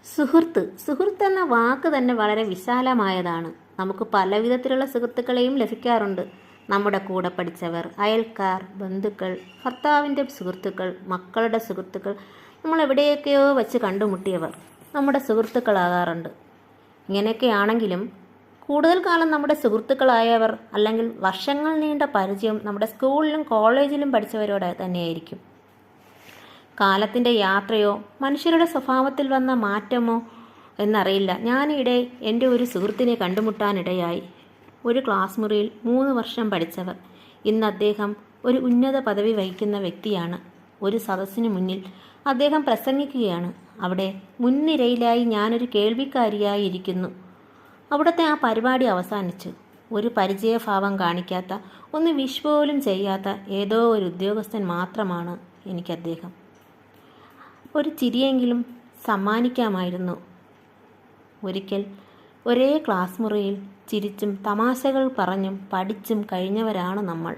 സുഹൃത്ത് എന്ന വാക്ക് തന്നെ വളരെ വിശാലമായതാണ്. നമുക്ക് പല വിധത്തിലുള്ള സുഹൃത്തുക്കളെയും ലഭിക്കാറുണ്ട്. നമ്മുടെ കൂടെ പഠിച്ചവർ, അയൽക്കാർ, ബന്ധുക്കൾ, ഭർത്താവിൻ്റെ സുഹൃത്തുക്കൾ, മക്കളുടെ സുഹൃത്തുക്കൾ, നമ്മൾ എവിടെയൊക്കെയോ വെച്ച് കണ്ടുമുട്ടിയവർ നമ്മുടെ സുഹൃത്തുക്കളാകാറുണ്ട്. ഇങ്ങനെയൊക്കെയാണെങ്കിലും കൂടുതൽ കാലം നമ്മുടെ സുഹൃത്തുക്കളായവർ അല്ലെങ്കിൽ വർഷങ്ങൾ നീണ്ട പരിചയം നമ്മുടെ സ്കൂളിലും കോളേജിലും പഠിച്ചവരോട് തന്നെയായിരിക്കും. കാലത്തിൻ്റെ യാത്രയോ മനുഷ്യരുടെ സ്വഭാവത്തിൽ വന്ന മാറ്റമോ എന്നറിയില്ല. ഞാനിടെ എൻ്റെ ഒരു സുഹൃത്തിനെ കണ്ടുമുട്ടാനിടയായി. ഒരു ക്ലാസ് മുറിയിൽ 3 വർഷം പഠിച്ചവർ. ഇന്ന് അദ്ദേഹം ഒരു ഉന്നത പദവി വഹിക്കുന്ന വ്യക്തിയാണ്. ഒരു സദസ്സിന് മുന്നിൽ അദ്ദേഹം പ്രസംഗിക്കുകയാണ്. അവിടെ മുൻനിരയിലായി ഞാനൊരു കേൾവിക്കാരിയായി ഇരിക്കുന്നു. അവിടുത്തെ ആ പരിപാടി അവസാനിച്ചു. ഒരു പരിചയഭാവം കാണിക്കാത്ത, ഒന്ന് വിഷ് പോലും ചെയ്യാത്ത ഏതോ ഒരു ഉദ്യോഗസ്ഥൻ മാത്രമാണ് എനിക്ക് അദ്ദേഹം. ഒരു ചിരിയെങ്കിലും സമ്മാനിക്കാമായിരുന്നു. ഒരിക്കൽ ഒരേ ക്ലാസ് മുറിയിൽ ചിരിച്ചും തമാശകൾ പറഞ്ഞും പഠിച്ചും കഴിഞ്ഞവരാണ് നമ്മൾ.